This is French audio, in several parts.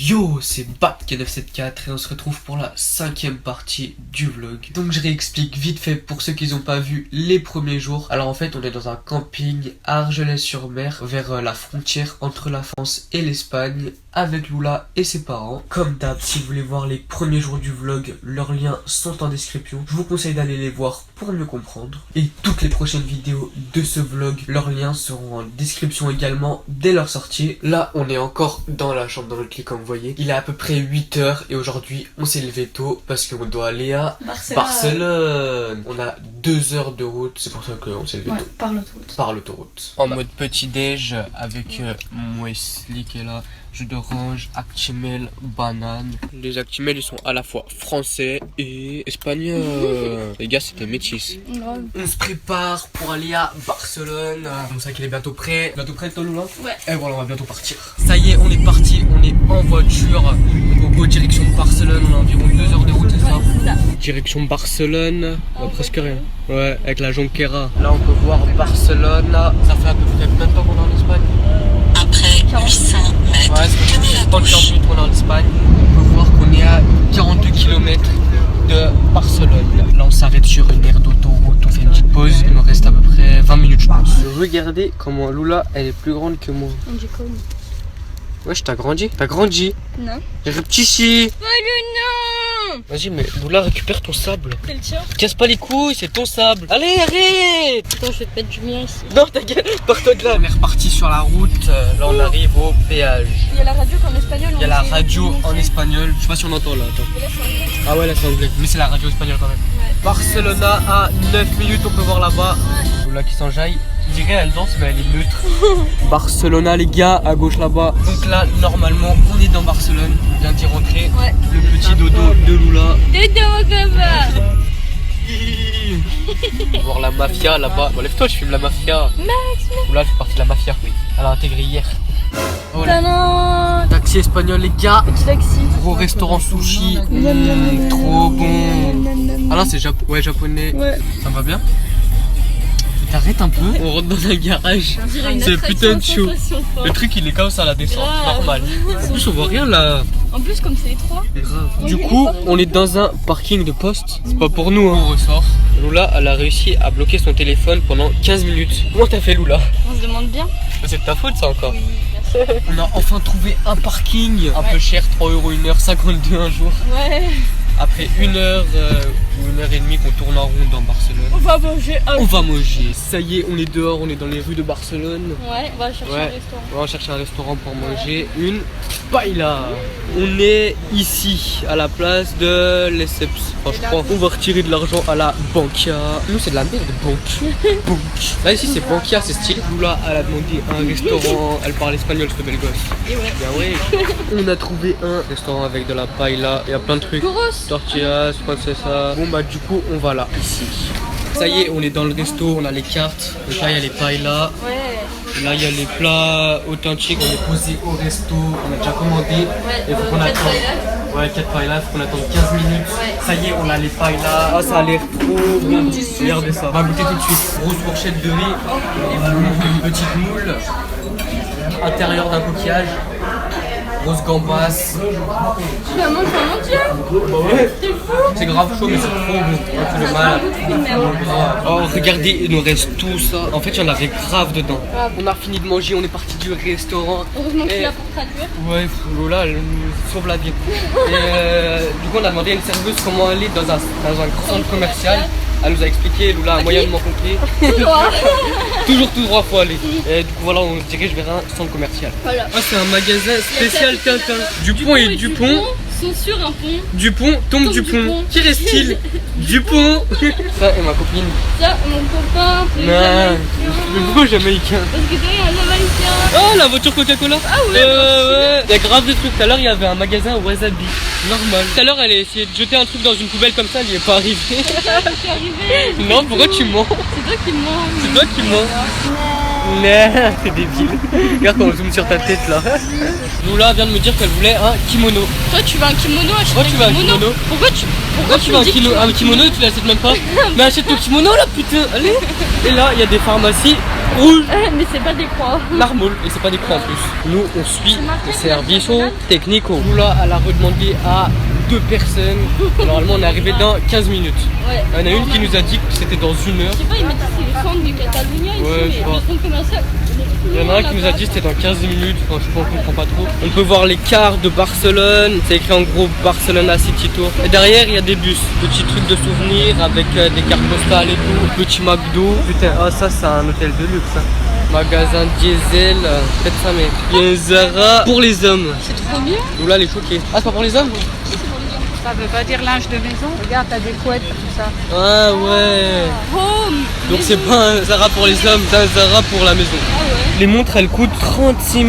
Yo, c'est Bat974 et on se retrouve pour la 5e partie du vlog. Donc je réexplique vite fait pour ceux qui n'ont pas vu les premiers jours. Alors en fait on est dans un camping à Argelès-sur-Mer, vers la frontière entre la France et l'Espagne, avec Lula et ses parents. Comme d'hab, si vous voulez voir les premiers jours du vlog, leurs liens sont en description. Je vous conseille d'aller les voir pour mieux comprendre. Et toutes les prochaines vidéos de ce vlog, leurs liens seront en description également dès leur sortie. Là on est encore dans la chambre dans notre lit comme vous voyez. Il est à peu près 8 h et aujourd'hui on s'est levé tôt parce qu'on doit aller à Barcelone. On a 2 heures de route, c'est pour ça qu'on s'est levé tôt. Par l'autoroute. En mode petit déj avec Wesley qui est là. Jus d'orange, Actimel, banane. Les Actimel ils sont à la fois français et espagnols. Les gars c'était métis. On se prépare pour aller à Barcelone. Comme ça qu'il est bientôt prêt. Bientôt prêt toi Lula? Ouais. Et voilà on va bientôt partir. Ça y est on est parti, on est en voiture. On go direction Barcelone, on a environ 2 heures de route c'est ça? Direction Barcelone, presque rien. Ouais avec la Jonquera. Là on peut voir Barcelone là. Ça fait à peu près combien de temps qu'on est en Espagne? Après 800 mètres, ouais, c'est 48 minutes qu'on est en Espagne. On peut voir qu'on est à 42 km de Barcelone. Là on s'arrête sur une aire d'autoroute, on fait une petite pause, il nous reste à peu près 20 minutes je pense. Regardez comment Lula elle est plus grande que moi. On dit comme. Wesh t'as grandi? T'as grandi? Non. J'ai fait petit chi. Oh non. Vas-y mais Lula récupère ton sable. C'est le tien. Casse pas les couilles, c'est ton sable. Allez arrête. Attends je vais te mettre du mien ici. Non t'inquiète, pars-toi de là. On est reparti sur la route, là on arrive au péage. Il y a la radio qu'en espagnol. Il y a la radio en espagnol, je sais pas si on entend là, attends. Là, c'est anglais. Ah ouais là c'est anglais, mais c'est la radio espagnole quand même. Ouais. Barcelona à 9 minutes, on peut voir là-bas. Là qui s'enjaille, je dirais elle danse mais elle est neutre. Barcelona les gars, à gauche là-bas. Donc là normalement on est dans Barcelone, on vient d'y rentrer. Ouais. Le petit dodo de Lula. Dodo papa. On va voir la mafia là-bas. Bon lève-toi, je filme la mafia. Lula fait partie de la mafia, oui. Elle a intégré hier. Oh, là. Taxi espagnol les gars. Petit taxi. Gros restaurant sushi. Trop bon. Ah là c'est japonais. Ouais. Ça va bien? T'arrêtes un peu. On rentre dans un garage. C'est putain de chaud. Le truc il est comme ça à la descente, normal. En plus on voit rien là. En plus comme c'est étroit. Grave. Du coup on est dans un parking de poste. C'est pas pour nous hein. On ressort. Lula elle a réussi à bloquer son téléphone pendant 15 minutes. Comment t'as fait Lula? On se demande bien. C'est de ta faute ça encore. Oui, merci. On a enfin trouvé un parking. Un peu cher, 3 € 1h52 un jour. Ouais. Après 1 heure ou 1h30 qu'on tourne en rond dans Barcelone. On va manger. On va manger. Ça y est, on est dehors, on est dans les rues de Barcelone. Ouais, on va chercher un restaurant. On va chercher un restaurant pour manger une paella. On est ici, à la place de l'Esseps. Enfin, je crois qu'on va retirer de l'argent à la Bankia. Nous, c'est de la merde, banque. Banque. Là, ici, c'est Bankia, c'est stylé. Lula, elle a demandé un restaurant. Elle parle espagnol, cette belle gosse. Et ouais. Bien, ouais. On a trouvé un restaurant avec de la paella. Il y a plein de trucs. Grosse. Tortillas, princesa. Bon, bah, du coup, on va là, ici. Ça y est, on est dans le resto, on a les cartes. Donc là, il y a les paellas. Ouais. Là, il y a les plats authentiques. On est posé au resto, on a déjà commandé. Ouais, il faut qu'on attende. Ouais, 4 paellas, il faut qu'on attende 15 minutes. Ouais. Ça y est, on a les paellas. Ah, ça a l'air trop bon. Regardez ça. On va goûter tout de suite. Grosse fourchette de riz, une petite moule, intérieur d'un coquillage. Grosse gambasse. Tu vas manger en entier? Bah ouais. C'est fou. C'est grave chaud mais c'est trop bon. Tu le mal. Oh regardez, il nous reste tout ça. En fait il y en avait grave dedans. On a fini de manger, on est parti du restaurant. Heureusement que tu es là pour traduire. Ouais, Lola elle nous sauve la vie. Et du coup on a demandé à une serveuse comment aller dans un centre commercial. Elle nous a expliqué, Lula a moyennement compris. Toujours tout droit faut aller. Et du coup voilà, on se dirige vers un centre commercial. Voilà. Ah c'est un magasin spécial Tintin. Dupont et Dupont. sont sur un pont. Dupont tombe Tombe Dupont. Dupont. Qui reste-t-il? Dupont. Ça et ma copine. Ça, mon copain, le Non, Jamaïcain. le beau jamaïcain. Parce que toi, il y a un Jamaïcain. Oh, la voiture Coca-Cola. Ah ouais, ouais. Il y a grave de trucs. Tout à l'heure, il y avait un magasin Wasabi. Normal. Tout à l'heure, elle a essayé de jeter un truc dans une poubelle comme ça, elle n'y est pas arrivée. Je suis arrivée. Non, pourquoi tu mens? C'est toi qui mens. C'est toi qui mens. Non, t'es débile. Regarde quand on zoome sur ta tête là. Lula vient de me dire qu'elle voulait un kimono. Toi, tu veux un kimono, achète Pourquoi tu veux un kimono? Pourquoi tu veux me dis que tu un kimono et tu l'achètes même pas? Mais achète ton kimono là, putain. Allez. Et là, il y a des pharmacies rouges. Mais c'est pas des croix. Marmol, et c'est pas des croix en plus. Nous, on suit marqué le que service c'est technico. Lula, elle a redemandé à 2 personnes. Normalement, on est arrivé dans 15 minutes. Ouais. Il y en a une qui nous a dit que c'était dans 1 heure. Je sais pas, il m'a dit que c'est le centre du Catalunya ici, Ouais, je mais vois. le centre commercial. Il y en a un qui nous a dit que c'était dans 15 minutes, enfin, je sais pas, on comprend pas trop. On peut voir les cars de Barcelone, c'est écrit en gros Barcelona City Tour. Et derrière il y a des bus, petits trucs de souvenirs avec des cartes postales et tout. Petit McDo. Putain, ah ça c'est un hôtel de luxe. Magasin diesel, faites ça mais. Il y a un Zara pour les hommes. C'est trop bien. Lula elle est choquée. Ah c'est pas pour les hommes? Ça veut pas dire linge de maison. Regarde, t'as des couettes, tout ça. Ah ouais. Home. Donc c'est pas un Zara pour les hommes, c'est un Zara pour la maison. Ah ouais. Les montres elles coûtent 36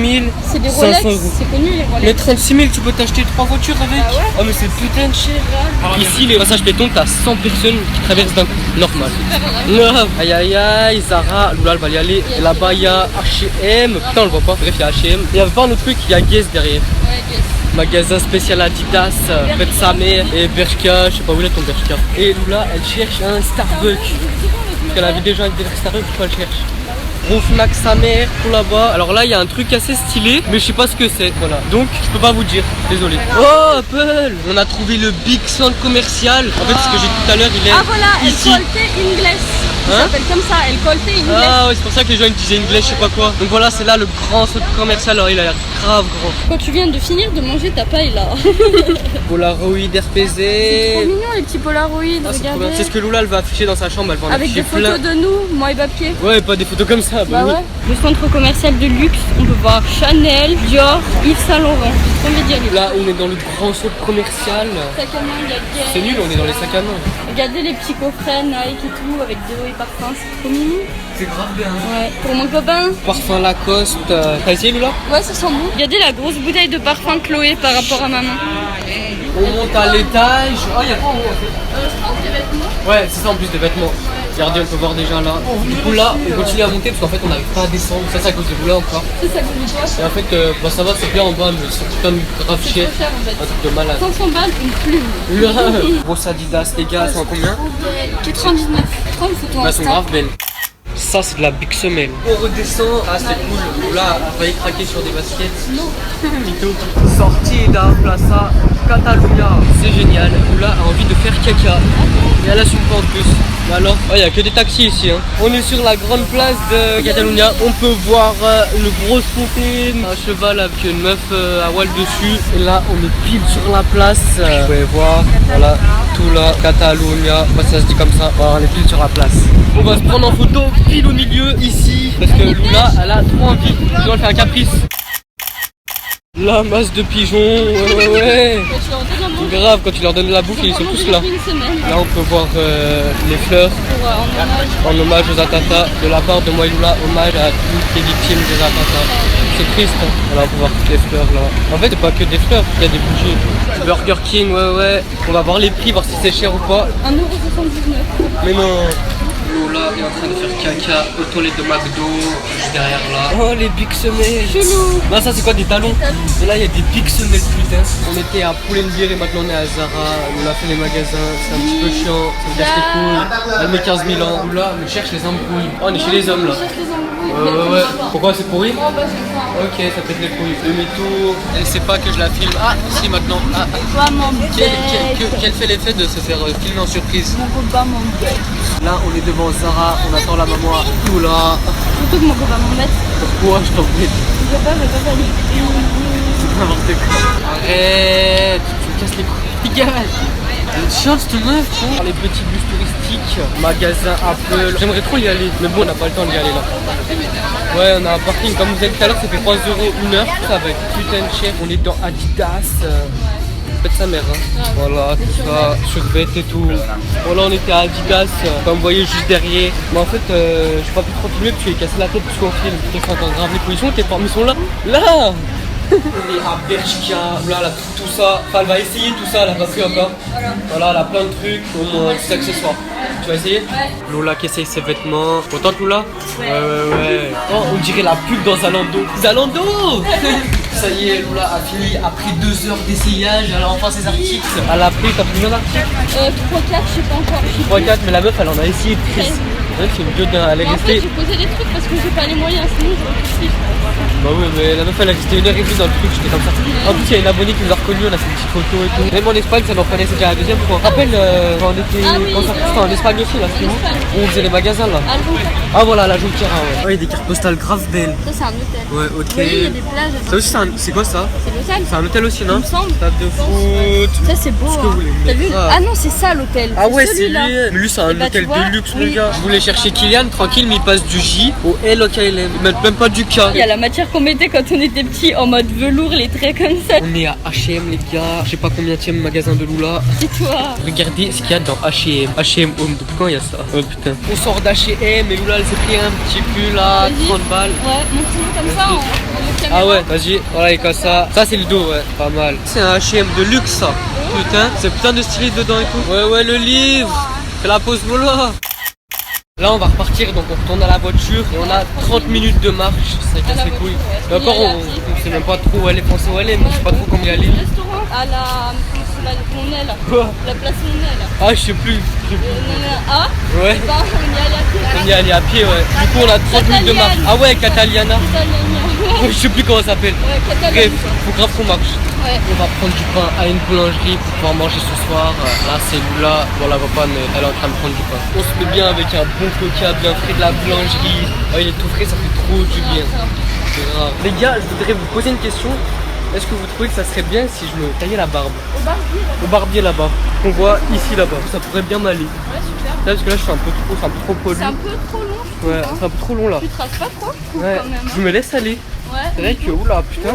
C'est des 500 Rolex, euros. c'est connu les Rolex. Mais 36 000, tu peux t'acheter 3 voitures avec. Ah ouais? Oh mais c'est putain de cher. Ici les passages piétons, t'as 100 personnes qui traversent d'un coup. Normal. Non. Aïe aïe aïe, Zara, Lula elle va y aller. Et là-bas il y a H&M. Putain on le voit pas. Bref il y a H&M. Il y avait pas un autre truc, il y a Guess derrière. Ouais, yes. Magasin spécial Adidas, faites sa mère et Bershka, je sais pas où il est ton Bershka. Et Lula elle cherche un Starbucks. Parce qu'elle avait déjà avec des Starbucks, pourquoi elle cherche? Gros Fnac sa mère, tout là-bas. Alors là, il y a un truc assez stylé, mais je sais pas ce que c'est. Voilà. Donc, je peux pas vous dire. Désolé. Oh, Apple! On a trouvé le big centre commercial. En fait, ce que j'ai dit tout à l'heure, il est Ah voilà, El ici. Colte Inglés. Il Hein? s'appelle comme ça, El Colte Inglés. Ah ouais, c'est pour ça que les gens ils disaient anglais, je sais pas quoi. Donc voilà, c'est là le grand centre commercial. Alors, il a l'air grave grand. Quand tu viens de finir de manger ta paille là. Polaroid C'est trop RPZ. mignon les petits Polaroid, Ah, c'est trop bien. regardez. C'est ce que Lula elle va afficher dans sa chambre. Elle va en Avec afficher des photos plein. de nous, moi et Papier. Ouais, pas des photos comme ça. Bah oui. ouais. Le centre commercial de luxe, on peut voir Chanel, Dior, Yves Saint Laurent. C'est trop média luxe. Là, on est dans le grand centre commercial. Sac à main, il y a Guess. C'est nul, on est dans les sacs à main. Regardez les petits coffrets Nike et tout avec des eaux et parfums, c'est trop mignon. C'est grave bien. Ouais. Pour mon copain. Parfum Lacoste. T'as essayé Lula? Ouais, ça sent bon. Regardez la grosse bouteille de parfum Chloé par rapport à maman. On monte à l'étage. Ah, il y a pas en haut en fait. Je pense des vêtements. Ouais, c'est ça en plus des vêtements. Regardez, on peut voir déjà là. Du coup, là, on continue à monter parce qu'en fait, on n'arrive pas à descendre. Ça, c'est à cause de Lula encore. C'est ça que je vois. Et en fait, bah, ça va, c'est bien en bas, mais c'est putain de grave C'est cher. trop cher en fait. Un truc de malade. 500 balles, une plume. Lula, grosse Adidas, les gars, elles sont à combien? 99. Prends une photo Bah, elles sont Insta. grave belles. Ça, c'est de la big semelle. On redescend. Ah, c'est cool. Lula a failli craquer sur des baskets. Non. Mytho. Sortie da Plaza Catalunya. C'est génial. Lula a envie de faire caca. Et elle assume pas en plus. Mais alors, il n'y a que des taxis ici. Hein. On est sur la grande place de Catalunya. On peut voir une grosse fontaine. Un cheval avec une meuf à voile dessus. Et là, on est pile sur la place. Vous pouvez voir. Voilà. Tout là. Catalunya. Bah, ça se dit comme ça. Voilà, on est pile sur la place. On va se prendre en photo pile au milieu ici. Parce que Lula, elle a trop envie. Sinon, elle fait un caprice. La masse de pigeons, ouais. Quand tu leur donnes à manger, Grave, quand tu leur donnes la bouffe, ils sont tous là. Une semaine. Là, on peut voir les fleurs Pour, en hommage. en hommage aux attentats de la part de moi et Lula, hommage à toutes les victimes des attentats. C'est triste, hein. Voilà, on peut voir toutes les fleurs là. En fait, c'est pas que des fleurs, il y a des bougies. Burger King, ouais. On va voir les prix, voir si c'est cher ou pas. 1,79€. Mais non. Lola est en train de faire caca aux toilettes de McDo, juste derrière là. Oh, les big semelles. Chelou. Non, ça c'est quoi, des talons? Et là, il y a des big semelles, putain. On était à Pull&Bear et maintenant on est à Zara. On a fait les magasins, c'est un petit peu chiant, ça me casse les couilles. Elle met 15 000 ans. Lola me cherche les embrouilles. Oh, on est chez les hommes là. Cherche les embrouilles. Ouais. Pourquoi c'est pourri? Oh bah c'est ça. Ok, ça pète les couilles. Demi-tour. Elle sait pas que je la filme. Ah, si maintenant. Ah. Toi mon bête. Quel fait l'effet de se faire filmer en surprise? Mon copain mon bête. Là, on est devant Zara, on attend la maman à Oula. Surtout que mon copain mon bête. Pourquoi je t'en prie? Je peux pas, mais pas aller. C'est n'importe quoi. Arrête, tu me casses les couilles. Dégage. Elle est chiante cette meuf. Les petits bus touristiques, magasin Apple. J'aimerais trop y aller, mais bon, on n'a pas le temps d'y aller là. Ouais, on a un parking, comme vous avez dit tout à l'heure, ça fait 3 € une heure. Ça va être putain de cher. On est dans Adidas. pète sa mère. Hein. Ah, voilà, tout ça, survêt et tout. Voilà, on était à Adidas, comme vous voyez juste derrière. Mais en fait, je suis pas plus trop filmé parce que j'ai cassé la tête parce qu'on filme. T'es encore grave les positions, tes formes sont là. Là on est à Bershka, là, elle a tout ça. Enfin, elle va essayer tout ça, elle a pas pris encore. Voilà, elle a plein de trucs, au moins 10 accessoires. Tu vas essayer? Lola qui essaye ses vêtements. Contente Lola? Ouais. Oh, on dirait la pub dans Zalando. Zalando Ça y est, Lola a fini, après 2 heures d'essayage, elle a enfin ses articles. Elle a pris, t'as pris combien d'articles? 3-4, je sais pas encore. 3-4, mais la meuf elle en a essayé 13. C'est une gueule, elle est En fait, restée. j'ai posé des trucs parce que j'ai pas les moyens, sinon j'aurais tout fait. Bah oui, mais la meuf elle est restée 1h30 dans le truc, j'étais comme ça. En plus, il y a une abonnée qui nous a reconnus, on a fait des petites photos et tout. Même en Espagne, ça m'en prenait, c'est déjà la deuxième fois. Je me rappelle quand on était. Ah oui, quand ça c'était en Espagne aussi, là, c'est où? Où on faisait les magasins là. Ah, le bon. Ah voilà, la Jonquière, ouais. Oh, il y a des cartes postales grave belles. Ça, c'est un hôtel. Ouais, ok. Oui, il y a des plages. Ça aussi, c'est quoi ça? C'est l'hôtel. C'est un hôtel aussi, Il non? me semble. Stade de foot. Ça, c'est beau. Ce que vous voulez. T'as vu? Ah. Ah non, c'est ça l'hôtel. Ah ouais, c'est lui. celui-là. Mais lui, c'est un Et bah, hôtel tu vois, de luxe, mon oui. gars. Je voulais chercher Kylian, tranquille, mais il passe du J au L au KLM. Ils mettent même pas du K. Il y a la matière qu'on mettait quand on était petit en mode velours, les traits comme ça. On est à H&M, les gars. Je sais pas combien tième magasin de Loula. C'est toi. Regardez ce qu'il y a dans H&M. H&M Home. Depuis quand il y a ça? Oh putain. On sort d'H&M et Loula, elle s'est pris un petit pull là, Vas-y. 30 balles. Ouais, montre-nous comme ça en caméra. Ah ouais, vas-y, voilà, et comme ça. Ça, c'est le dos, ouais, pas mal. C'est un H&M de luxe, ça. Putain, c'est putain de stylé dedans et tout. Ouais, le livre. Fais la pause, Lola. Là, on va repartir, donc on retourne à la voiture et on a 30 minutes de marche. Ça casse les couilles. Et encore, on sait même pas trop où elle est, penser où elle est, mais je sais pas trop comment y aller. Le restaurant à la. Comment c'est là, Monnaie là. Quoi? La place Monnaie là. Ah, je sais plus. Ah Ouais. bah, on y allait à pied. On y est allé à pied, ouais. Du coup, on a 30 minutes de marche. Ah ouais, Cataliana. Cataliana. Je sais plus comment ça s'appelle. Ouais, Cataliana. Bref, faut grave qu'on marche. Ouais. On va prendre du pain à une boulangerie pour pouvoir manger ce soir. Là, c'est Loula. Bon, la voit pas, mais elle est en train de prendre du pain. On se met bien avec un bon coca bien frais de la boulangerie. Oh, il est tout frais, ça fait trop du bien. C'est grave. Les gars, je voudrais vous poser une question. Est-ce que vous trouvez que ça serait bien si je me taillais la barbe? Au barbier là-bas. Qu'on voit ici là-bas. Ça pourrait bien m'aller. Ouais, super. Là, parce que là, je suis un peu trop, c'est un peu trop poli. C'est un peu trop long, je trouve. Ouais, hein. c'est un peu trop long là. Tu traces pas trop, je trouve, Ouais, quand même. je me laisse aller. Ouais. C'est vrai que, oula, putain,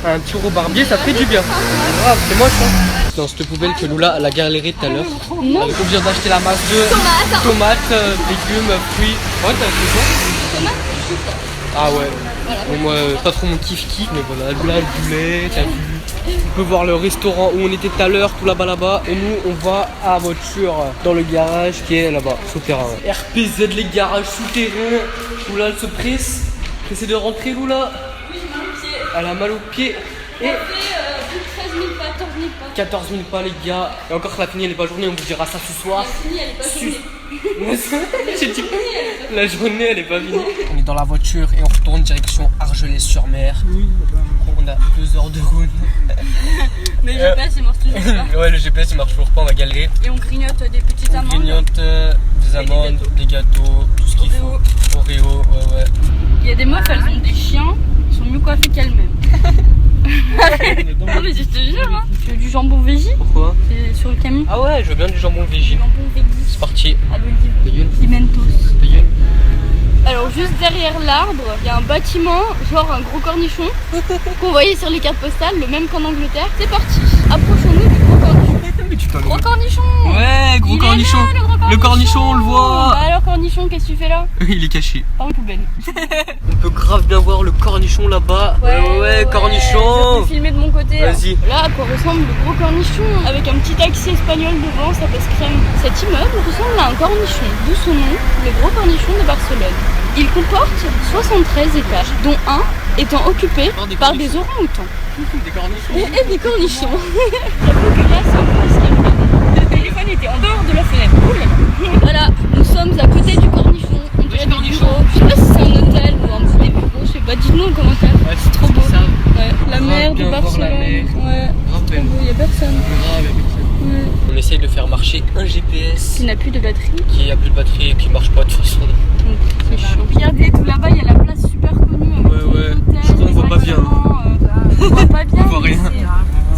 un petit au barbier, ça fait du bien. Grave, c'est moche, hein. Dans cette poubelle que Loula elle a galéré tout à l'heure. Non. Elle est obligée d'acheter la masse de tomates, légumes, fruits. Ouais, t'as acheté quoi? Tomate. Ah ouais. Bon, moi, pas trop mon kiff-kiff, mais voilà, là, le boulet, t'as vu. On peut voir le restaurant où on était tout à l'heure, tout là-bas. Et nous, on va à la voiture dans le garage qui est là-bas, souterrain. Ouais. RPZ, les garages souterrains. Loula, elle se presse. Essaie de rentrer, Loula. Oui, j'ai mal au pied. Elle a mal au pied. Et Ça fait plus de 13 000 pas, 14 000 pas. 14 000 pas, les gars. Et encore, la finie, elle est pas journée, on vous dira ça ce soir. La finie, elle est pas finie. J'ai dit, la journée, elle est pas finie. On est dans la voiture et on retourne direction Argelès-sur-Mer. Oui, on a 2 heures de route. Mais le GPS, il marche toujours pas. Ouais, le GPS il marche toujours pas, on va galérer. Et on grignote des petites On amandes. grignote des amandes, des gâteaux, tout ce qu'il faut. Oreo, ouais. Il y a des meufs, elles ont des chiens, ils sont mieux coiffés qu'elles-mêmes. Non mais je te jure, hein. Tu veux du jambon végé? Pourquoi? C'est sur le camion. Ah ouais, je veux bien du jambon végé. Jambon végé C'est parti. à l'olive. Pimentos. Alors juste derrière l'arbre, il y a un bâtiment, genre un gros cornichon, qu'on voyait sur les cartes postales, le même qu'en Angleterre. C'est parti. Approchons-nous du gros cornichon. Gros cornichon. Ouais, gros Il est cornichon. là, le gros Le cornichon, on le voit. Bah alors cornichon, qu'est-ce que tu fais là? Il est caché. Par une poubelle. On peut grave bien voir le cornichon là-bas. Ouais, Je cornichon. peux filmer de mon côté. Vas-y. Là, à quoi ressemble le gros cornichon? Avec un petit taxi espagnol devant, ça passe crème. Cet immeuble ressemble à un cornichon, d'où son nom, le gros cornichon de Barcelone. Il comporte 73 étages, dont un étant occupé par des orang-outans. Des cornichons. Et des cornichons. J'avoue que là, c'est un peu risqué. Le téléphone était en dehors de la fenêtre. Cool. Voilà, nous sommes à côté du cornichon. On dirait des bureaux. Je sais pas si c'est un hôtel ou un petit des bureaux, je sais pas. Dites-nous en commentaire. Ouais, c'est trop beau. Ouais, la Grave mer de bien voir Barcelone. la mer. Ouais, Grave trop belle. beau, y a personne. Ouais. On essaye de faire marcher un GPS Qui n'a plus de batterie. qui a plus de batterie et qui marche pas de toute façon. Donc c'est chaud. Regardez, tout là-bas, il y a la place super connue. Avec tous les hôtels, Je crois qu'on voit pas bien. On voit pas bien. On voit mais rien.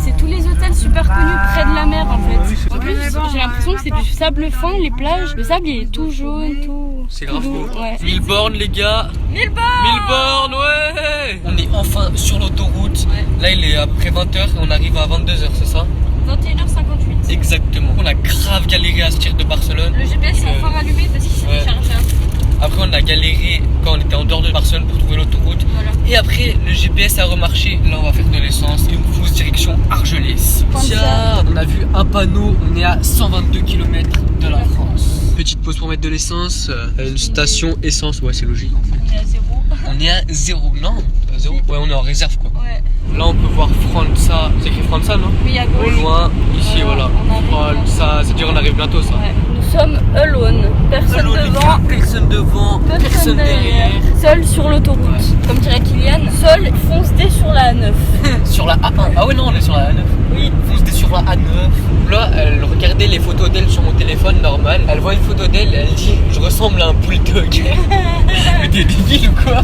c'est tous les hôtels super connus près de la mer en fait. En plus, j'ai l'impression que c'est du sable fin, les plages. Le sable il est tout jaune, tout. C'est tout grave doux. beau. Ouais. 1000 bornes les gars. 1000 bornes 1000 bornes, ouais. On est enfin sur l'autoroute. Ouais. Là il est après 20h et on arrive à 22h, c'est ça? 21h58. Exactement. On a grave galéré à sortir de Barcelone. Le GPS est enfin allumé parce qu'il s'est déchargé. Après on a galéré quand on était en dehors de Barcelone pour trouver l'autoroute. Voilà. Et après le GPS a remarché. Là on va faire de l'essence et on fonce direction Argelès. Tiens, on a vu un panneau, on est à 122 km de la France. Petite pause pour mettre de l'essence. Une station essence, ouais c'est logique en fait. On est à 0. On est à 0, non à 0. Ouais on est en réserve quoi. Ouais. Là on peut voir França, c'est écrit França non? Oui, à Au gauche. loin, ici voilà. On arrive. França, c'est-à-dire on arrive bientôt ça. Ouais. Nous sommes alone. Personne Allô, les devant. gars, personne devant, personne derrière. Seul sur l'autoroute. Ouais. Comme dirait Kylian, seul fonce dé sur la A9. Sur la A1. Ah ouais non on est sur la A9. Oui. Fonce dé sur la A9. Là elle regardait les photos d'elle sur mon téléphone normal. Elle voit une photo d'elle, elle dit je ressemble à un bulldog. Mais t'es débile ou quoi?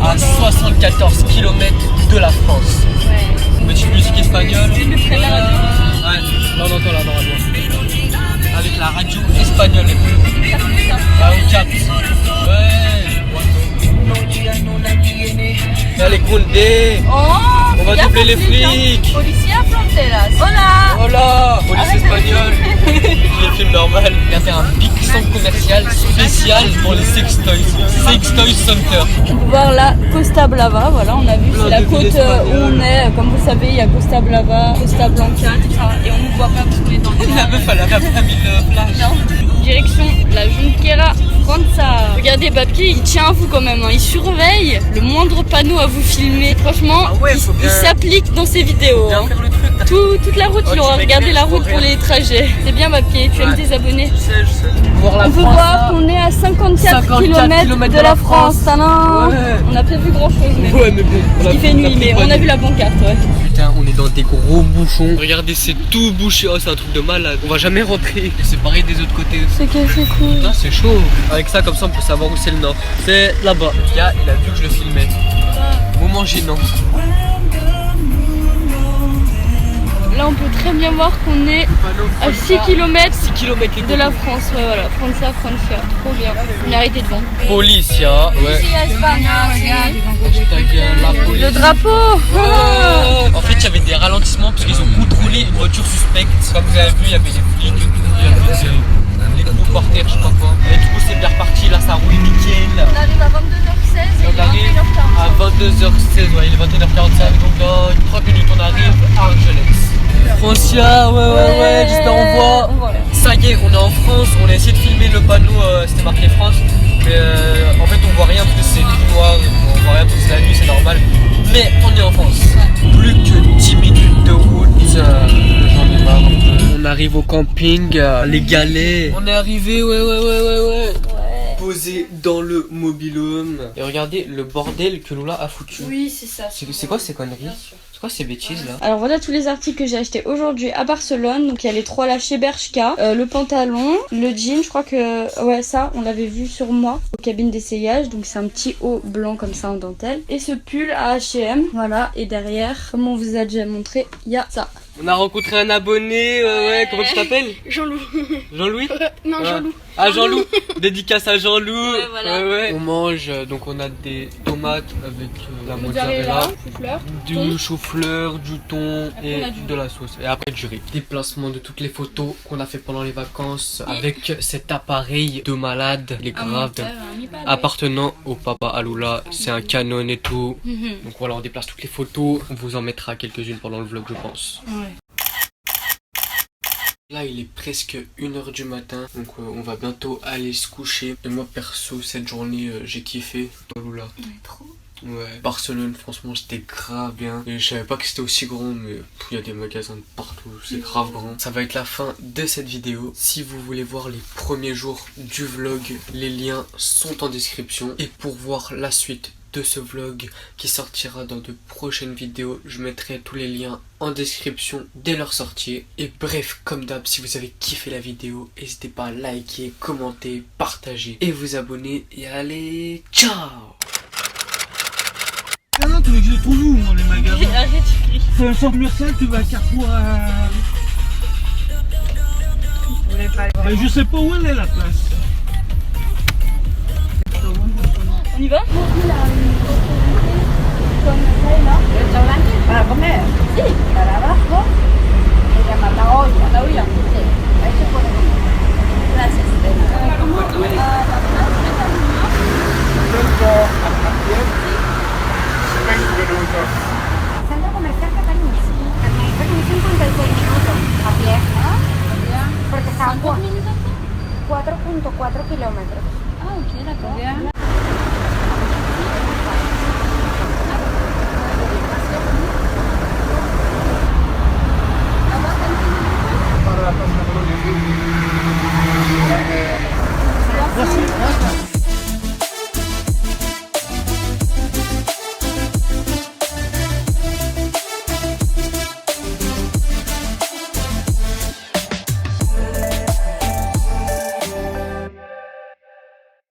À 74 km de la France. Ouais. Petite musique espagnole. Tu le ferais la radio. Ouais, là on entend là normalement. Avec la radio espagnole. Ça. Ah on capte. Ouais. Allez Condé. Oh, On va y a doubler les pas de flics, hein. flics. Policía Fronteras. Hola. Voilà. Police Arrête de espagnole. Les films normal. Il y avait un big centre commercial spécial pour les sex toys. Sex Toys Center. On peut voir la Costa Brava, voilà, on a vu, c'est la côte où on est. Comme vous savez, il y a Costa Brava, Costa Blanca, tout ça. Et on ne voit pas parce qu'on est dans le La meuf elle a pas mis le flash. Non. Direction la Junquera França. Regardez, papier, il tient à vous quand même, hein. Il surveille le moindre panneau à vous filmer. Franchement, Ah ouais, faut il bien- s'applique dans ses vidéos. Viens Hein. faire le truc. Toute la route, Oh, il tu aura fais regardé clair, la je vois route pour rien. les trajets. C'est bien, papier, tu aimes Ouais. tes abonnés. Je sais. Voir la On peut France, voir là. qu'on est à 54 km de la France. Tadam. Ouais. On n'a pas vu grand chose, mais Ouais mais bon. on a- il fait on a nuit, pris mais pas on a de- vu la pancarte, ouais. Putain, on est dans des gros bouchons. Regardez, c'est tout bouché. Oh, c'est un truc de malade. On va jamais rentrer. Et c'est pareil des autres côtés aussi. C'est que c'est cool. Putain, c'est chaud. Avec ça, comme ça, on peut savoir où c'est le nord. C'est là-bas. Le gars, il a vu que je le filmais. Moment gênant. Là, on peut très bien voir qu'on est à 6 km 6 km de la France. Ouais, voilà, França, Francia. Trop bien. On est arrêté devant. Policia. Ouais. Hashtag, la police. Le drapeau. En fait, il y avait des ralentissements parce qu'ils ont contrôlé une voiture suspecte. Comme vous avez vu, il y avait des flics, il y avait les gros porteurs, je sais pas quoi. Et du coup, c'est bien reparti. Là, ça roule nickel. On arrive à 22h16 Et on arrive à 22h16, ouais, il est 21h45, donc dans 30 minutes on arrive à Argelès. Francia, ouais, j'espère on voit. On voit. Ça y est, on est en France, on a essayé de filmer le panneau, c'était marqué France, mais en fait on voit rien parce que c'est tout noir, on voit rien parce que c'est la nuit, c'est normal. Mais on est en France. Plus que 10 minutes de route, j'en ai marre un peu. On arrive au camping, les galets. On est arrivé, ouais. Posé dans le mobil-home. Et regardez le bordel que Lola a foutu. Oui, c'est ça. C'est quoi ces conneries? C'est quoi ces bêtises là? Alors voilà tous les articles que j'ai achetés aujourd'hui à Barcelone. Donc il y a les 3 là chez Bershka, le pantalon, le jean, je crois que ouais ça on l'avait vu sur moi aux cabines d'essayage. Donc c'est un petit haut blanc comme ça en dentelle. Et ce pull à H&M, voilà. Et derrière, comme on vous a déjà montré, il y a ça. On a rencontré un abonné, ouais, comment tu t'appelles? Jean-Loup. Jean-Louis? Non, Ouais. Jean-Loup. Ah Jean-Loup. Dédicace à Jean-Loup. Ouais, voilà. Ouais. On mange, donc on a des tomates avec la mozzarella, chou-fleur. du chou-fleur, du thon Après, et on a du de la sauce. Et après du riz. Déplacement de toutes les photos qu'on a fait pendant les vacances avec cet appareil de malade. Il est grave. Appartenant au papa Aloula, c'est un Canon et tout. Donc voilà, on déplace toutes les photos. On vous en mettra quelques-unes pendant le vlog, je pense. Ouais. Là, il est presque 1h du matin, donc on va bientôt aller se coucher. Et moi, perso, cette journée, j'ai kiffé. Aloula. Trop. Ouais, Barcelone, franchement, c'était grave bien. Et je savais pas que c'était aussi grand, mais il y a des magasins de partout, c'est grave grand. Ça va être la fin de cette vidéo. Si vous voulez voir les premiers jours du vlog, les liens sont en description. Et pour voir la suite de ce vlog qui sortira dans de prochaines vidéos, je mettrai tous les liens en description dès leur sortie. Et bref, comme d'hab, si vous avez kiffé la vidéo, n'hésitez pas à liker, commenter, partager et vous abonner. Et allez, ciao! Ah non, tu veux que je les trouve où, moi, les magasins? Arrête, tu cries. C'est un centre commercial, tu vas à Carrefour à... Ben, je sais pas où elle est, la place. On y va? Para comer. Sí. Para abajo. La olla. La olla. Sí, ahí se puede comer. Gracias. Centro comercial Cataluña. Caminata como 56 minutos a pie. Porque está a 4.4 kilómetros. Ah, ok, d'accord.